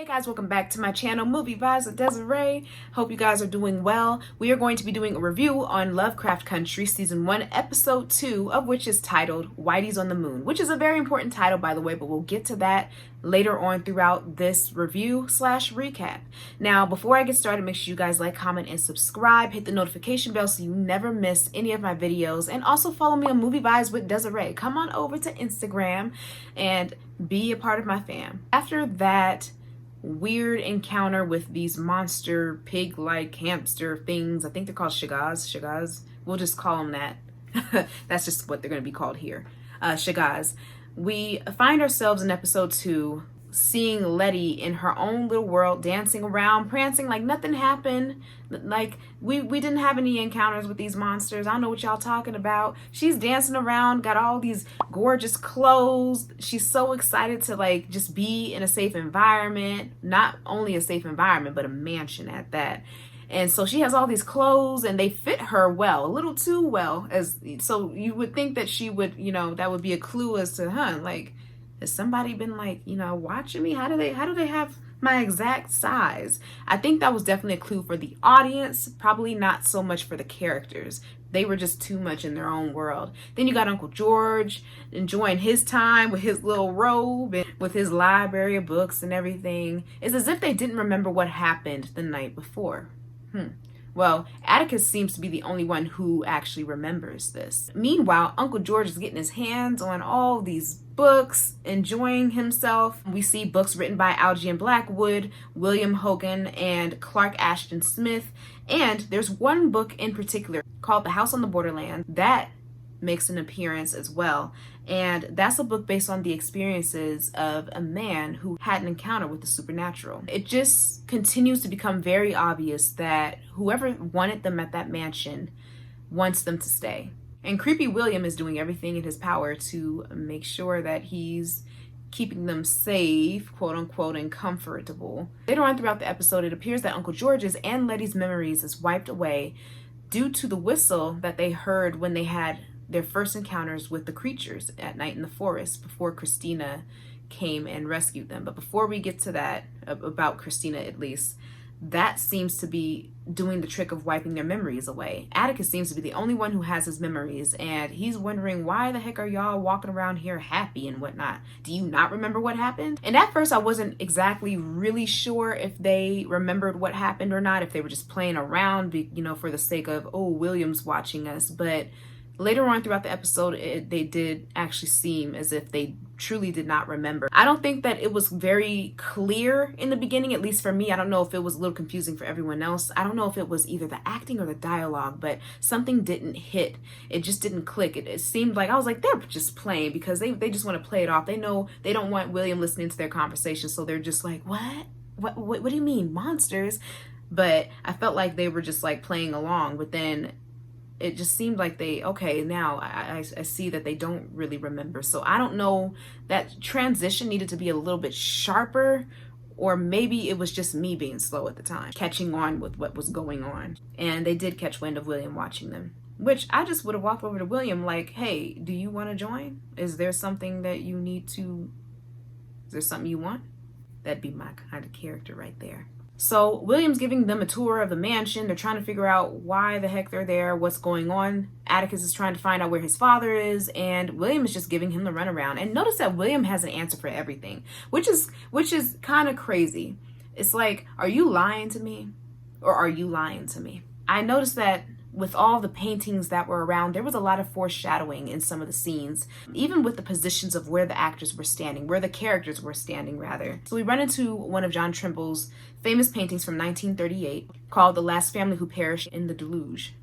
Hey guys, welcome back to my channel, Movie Vibes with Desiree. Hope you guys are doing well. We are going to be doing a review on Lovecraft Country Season 1, Episode 2, of which is titled Whitey's on the Moon, which is a very important title, by the way, but we'll get to that later on throughout this review slash recap. Now, before I get started, make sure you guys like, comment, and subscribe. Hit the notification bell so you never miss any of my videos. And also follow me on Movie Vibes with Desiree. Come on over to Instagram and be a part of my fam. After that weird encounter with these monster pig-like hamster things, I think they're called Shagaz. We'll just call them that. That's just what they're going to be called here. Shagaz. We find ourselves in episode 2 seeing Letty in her own little world, dancing around, prancing like nothing happened. Like we didn't have any encounters with these monsters. I don't know what y'all talking about. She's dancing around, got all these gorgeous clothes. She's so excited to like just be in a safe environment. Not only a safe environment, but a mansion at that. And so she has all these clothes and they fit her well, a little too well. So you would think that she would, that would be a clue as to, like, has somebody been like, watching me? How do they have my exact size? I think that was definitely a clue for the audience, probably not so much for the characters. They were just too much in their own world. Then you got Uncle George enjoying his time with his little robe and with his library of books and everything. It's as if they didn't remember what happened the night before. Well, Atticus seems to be the only one who actually remembers this. Meanwhile, Uncle George is getting his hands on all these books, enjoying himself. We see books written by Algie Blackwood, William Hogan, and Clark Ashton Smith. And there's one book in particular called The House on the Borderlands that makes an appearance as well. And that's a book based on the experiences of a man who had an encounter with the supernatural. It just continues to become very obvious that whoever wanted them at that mansion wants them to stay. And Creepy William is doing everything in his power to make sure that he's keeping them safe, quote unquote, and comfortable. Later on throughout the episode, it appears that Uncle George's and Letty's memories is wiped away due to the whistle that they heard when they had their first encounters with the creatures at night in the forest before Christina came and rescued them. But before we get to that, about Christina at least, that seems to be doing the trick of wiping their memories away. Atticus seems to be the only one who has his memories, and he's wondering, why the heck are y'all walking around here happy and whatnot? Do you not remember what happened? And at first I wasn't exactly really sure if they remembered what happened or not, if they were just playing around, for the sake of, oh, William's watching us. But later on throughout the episode, they did actually seem as if they truly did not remember. I don't think that it was very clear in the beginning, at least for me. I don't know if it was a little confusing for everyone else. I don't know if it was either the acting or the dialogue, but something didn't hit. It just didn't click. It seemed like, I was like, they're just playing because they just want to play it off. They know they don't want William listening to their conversation, so they're just like, what do you mean, monsters? But I felt like they were just like playing along, but then it just seemed like now I see that they don't really remember. So I don't know, that transition needed to be a little bit sharper, or maybe it was just me being slow at the time, catching on with what was going on. And they did catch wind of William watching them, which I just would have walked over to William like, hey, do you want to join? Is there something that you need to, is there something you want? That'd be my kind of character right there. So William's giving them a tour of the mansion. They're trying to figure out why the heck they're there, what's going on. Atticus is trying to find out where his father is, and William is just giving him the runaround. And notice that William has an answer for everything, which is kind of crazy. It's like, are you lying to me? Or are you lying to me? I noticed that with all the paintings that were around, there was a lot of foreshadowing in some of the scenes, even with the positions of where the actors were standing, where the characters were standing, rather. So we run into one of John Trimble's famous paintings from 1938 called The Last Family Who Perished in the Deluge,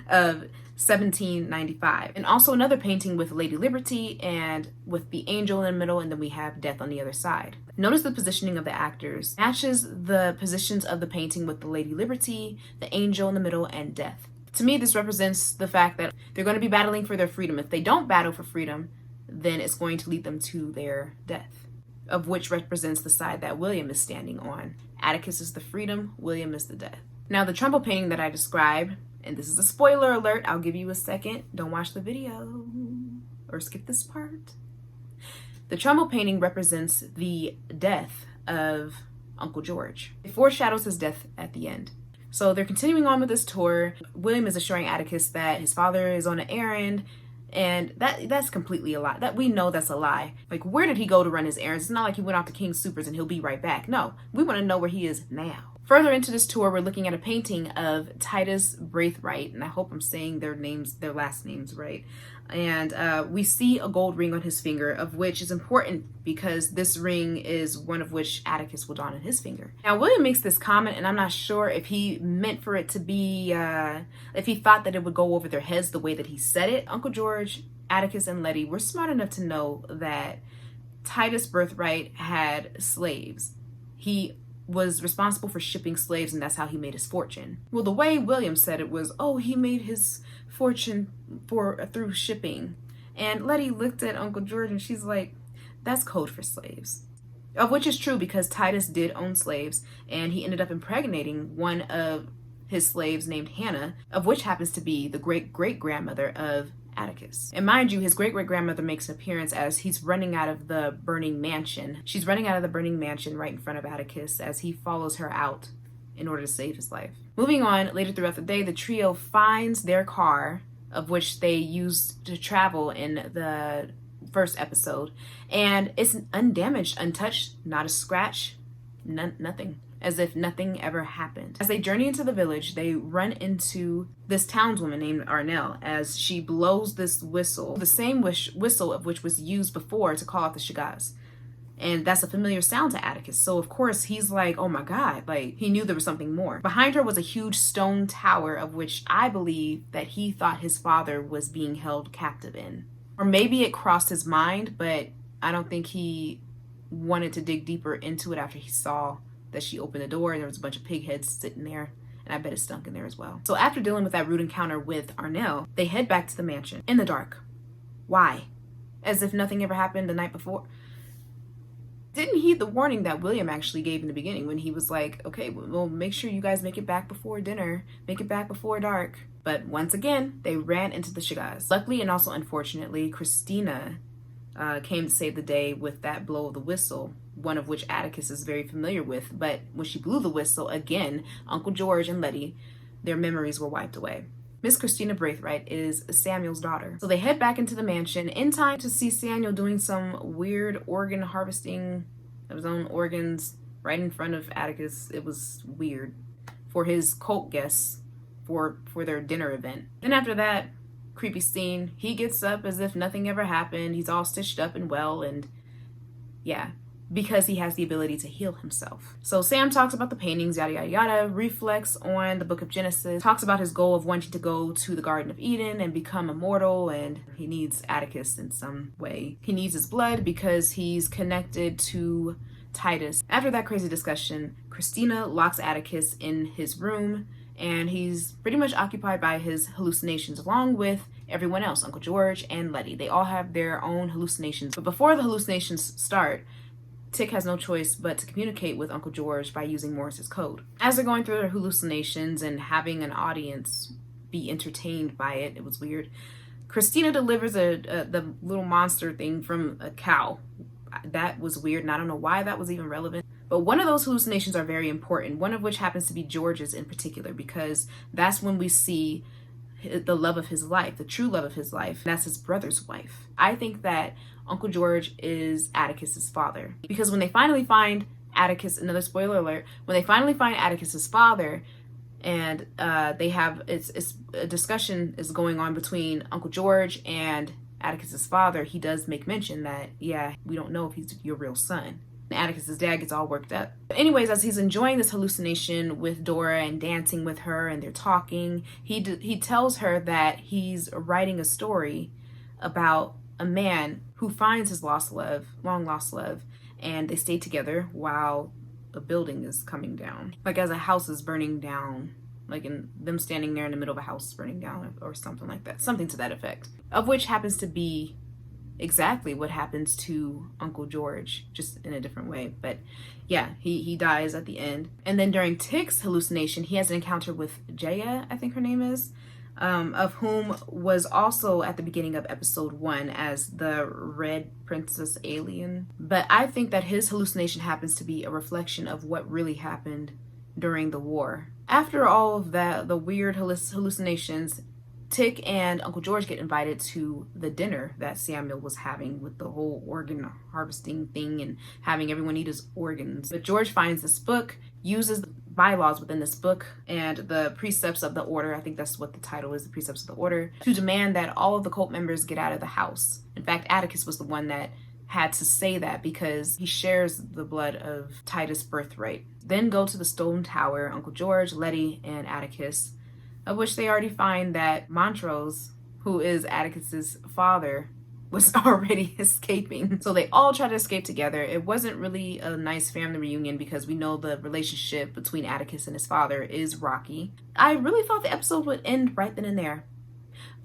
of 1795. And also another painting with Lady Liberty and with the angel in the middle, and then we have death on the other side. Notice the positioning of the actors matches the positions of the painting with the Lady Liberty, the angel in the middle, and death. To me, this represents the fact that they're going to be battling for their freedom. If they don't battle for freedom, then it's going to lead them to their death, of which represents the side that William is standing on. Atticus is the freedom, William is the death. Now, the Trumbull painting that I described, and this is a spoiler alert, I'll give you a second, don't watch the video or skip this part. The Trumbull painting represents the death of Uncle George. It foreshadows his death at the end. So they're continuing on with this tour. William is assuring Atticus that his father is on an errand, and that's completely a lie. That we know that's a lie. Like, where did he go to run his errands? It's not like he went out to King's Supers and he'll be right back. No, we want to know where he is now. Further into this tour, we're looking at a painting of Titus Braithwaite, and I hope I'm saying their last names right. And we see a gold ring on his finger, of which is important because this ring is one of which Atticus will don on his finger. Now, William makes this comment, and I'm not sure if he meant for it to be, if he thought that it would go over their heads the way that he said it. Uncle George, Atticus, and Letty were smart enough to know that Titus Braithwaite had slaves. He was responsible for shipping slaves, and that's how he made his fortune. Well, the way William said it was, oh, he made his fortune through shipping. And Letty looked at Uncle George and she's like, that's code for slaves. Of which is true, because Titus did own slaves, and he ended up impregnating one of his slaves named Hannah, of which happens to be the great-great-grandmother of Atticus. And mind you, his great-great-grandmother makes an appearance as he's running out of the burning mansion. She's running out of the burning mansion right in front of Atticus as he follows her out in order to save his life. Moving on, later throughout the day, the trio finds their car, of which they used to travel in the first episode, and it's undamaged, untouched, not a scratch, nothing. As if nothing ever happened. As they journey into the village, they run into this townswoman named Arnell as she blows this whistle, the same whistle of which was used before to call out the Shagas. And that's a familiar sound to Atticus. So of course he's like, oh my God, like he knew there was something more. Behind her was a huge stone tower of which I believe that he thought his father was being held captive in. Or maybe it crossed his mind, but I don't think he wanted to dig deeper into it after he saw that she opened the door and there was a bunch of pig heads sitting there, and I bet it stunk in there as well. So after dealing with that rude encounter with Arnell, they head back to the mansion in the dark. Why? As if nothing ever happened the night before. Didn't heed the warning that William actually gave in the beginning when he was like, okay, well, make sure you guys make it back before dinner, make it back before dark. But once again, they ran into the Shagas. Luckily and also unfortunately, Christina came to save the day with that blow of the whistle, one of which Atticus is very familiar with. But when she blew the whistle, again, Uncle George and Letty, their memories were wiped away. Miss Christina Braithwaite is Samuel's daughter. So they head back into the mansion in time to see Samuel doing some weird organ harvesting of his own organs right in front of Atticus. It was weird. For his cult guests for their dinner event. Then after that creepy scene, he gets up as if nothing ever happened. He's all stitched up and well, and yeah, because he has the ability to heal himself. So Sam talks about the paintings, yada yada yada, reflects on the book of Genesis, talks about his goal of wanting to go to the Garden of Eden and become immortal, and he needs Atticus in some way. He needs his blood because he's connected to Titus. After that crazy discussion, Christina locks Atticus in his room, and he's pretty much occupied by his hallucinations along with everyone else, Uncle George and Letty. They all have their own hallucinations. But before the hallucinations start, Tick has no choice but to communicate with Uncle George by using Morse's code. As they're going through their hallucinations and having an audience be entertained by it, it was weird, Christina delivers the little monster thing from a cow. That was weird, and I don't know why that was even relevant. But one of those hallucinations are very important, one of which happens to be George's in particular, because that's when we see the love of his life, the true love of his life. That's his brother's wife. I think that Uncle George is Atticus's father, because when they finally find Atticus, another spoiler alert, when they finally find Atticus's father, and they have it's a discussion is going on between Uncle George and Atticus's father, he does make mention that, yeah, we don't know if he's your real son. And Atticus's dad gets all worked up. But anyways, as he's enjoying this hallucination with Dora and dancing with her and they're talking, he tells her that he's writing a story about a man who finds his lost love, long lost love, and they stay together while a building is coming down. Like as a house is burning down, like in them standing there in the middle of a house burning down or something like that. Something to that effect. Of which happens to be exactly what happens to Uncle George, just in a different way. But yeah, he dies at the end. And then during Tick's hallucination, he has an encounter with Jaya, I think her name is, of whom was also at the beginning of episode 1 as the Red Princess alien. But I think that his hallucination happens to be a reflection of what really happened during the war. After all of that, the weird hallucinations, Tick and Uncle George get invited to the dinner that Samuel was having with the whole organ harvesting thing and having everyone eat his organs. But George finds this book, uses the bylaws within this book and the precepts of the order, I think that's what the title is, the precepts of the order, to demand that all of the cult members get out of the house. In fact, Atticus was the one that had to say that because he shares the blood of Titus' birthright. Then go to the stone tower, Uncle George, Letty, and Atticus, of which they already find that Montrose, who is Atticus's father, was already escaping. So they all try to escape together. It wasn't really a nice family reunion because we know the relationship between Atticus and his father is rocky. I really thought the episode would end right then and there.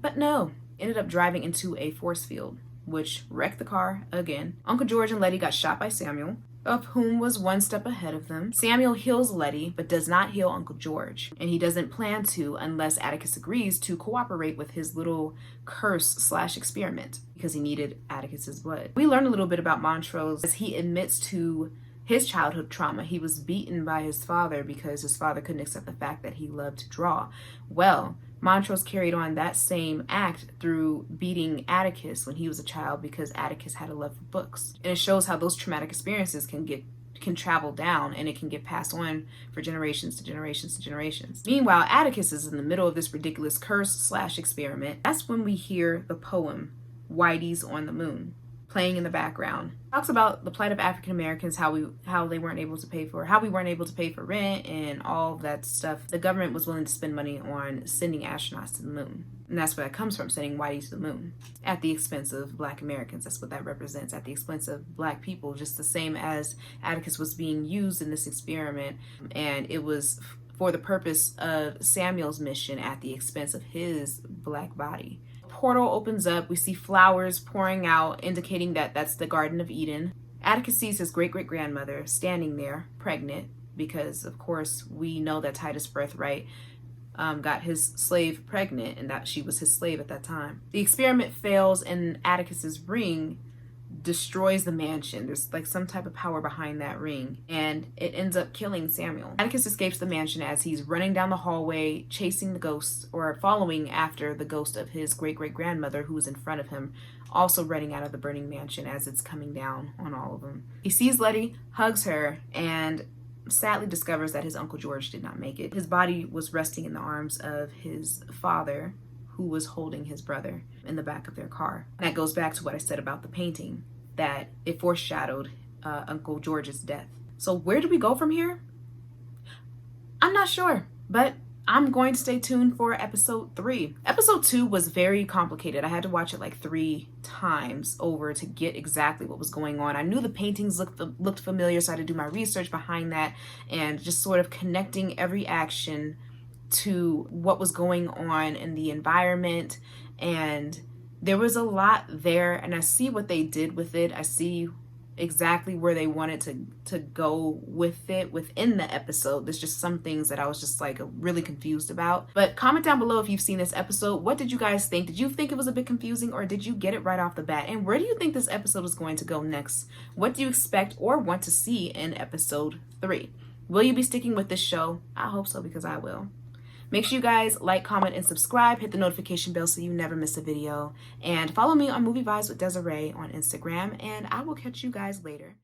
But no, ended up driving into a force field, which wrecked the car again. Uncle George and Letty got shot by Samuel, of whom was one step ahead of them. Samuel heals Letty, but does not heal Uncle George, and he doesn't plan to unless Atticus agrees to cooperate with his little curse/experiment, because he needed Atticus's blood. We learn a little bit about Montrose as he admits to his childhood trauma. He was beaten by his father because his father couldn't accept the fact that he loved to draw. Well, Montrose carried on that same act through beating Atticus when he was a child because Atticus had a love for books. And it shows how those traumatic experiences can travel down and it can get passed on for generations to generations to generations. Meanwhile, Atticus is in the middle of this ridiculous curse/experiment. That's when we hear the poem, Whitey's on the Moon, playing in the background. It talks about the plight of African Americans, how we weren't able to pay for rent and all that stuff. The government was willing to spend money on sending astronauts to the moon. And that's where that comes from, sending Whitey to the moon at the expense of Black Americans. That's what that represents, at the expense of Black people, just the same as Atticus was being used in this experiment. And it was for the purpose of Samuel's mission at the expense of his Black body. Portal opens up. We see flowers pouring out, indicating that that's the Garden of Eden. Atticus sees his great-great-grandmother standing there, pregnant, because, of course, we know that Titus' birthright got his slave pregnant and that she was his slave at that time. The experiment fails and Atticus's ring destroys the mansion. There's like some type of power behind that ring, and it ends up killing Samuel. Atticus escapes the mansion as he's running down the hallway, chasing the ghost, or following after the ghost of his great-great-grandmother who was in front of him, also running out of the burning mansion as it's coming down on all of them. He sees Letty, hugs her, and sadly discovers that his Uncle George did not make it. His body was resting in the arms of his father, who was holding his brother in the back of their car. And that goes back to what I said about the painting, that it foreshadowed Uncle George's death. So where do we go from here? I'm not sure, but I'm going to stay tuned for episode 3. Episode 2 was very complicated. I had to watch it like 3 times over to get exactly what was going on. I knew the paintings looked familiar, so I had to do my research behind that and just sort of connecting every action to what was going on in the environment. And there was a lot there, and I see what they did with it. I see exactly where they wanted to go with it within the episode. There's just some things that I was just like really confused about. But comment down below if you've seen this episode. What did you guys think? Did you think it was a bit confusing, or did you get it right off the bat? And where do you think this episode is going to go next? What do you expect or want to see in episode 3? Will you be sticking with this show? I hope so, because I will. Make sure you guys like, comment, and subscribe. Hit the notification bell so you never miss a video. And follow me on Movie Vibes with Desiree on Instagram. And I will catch you guys later.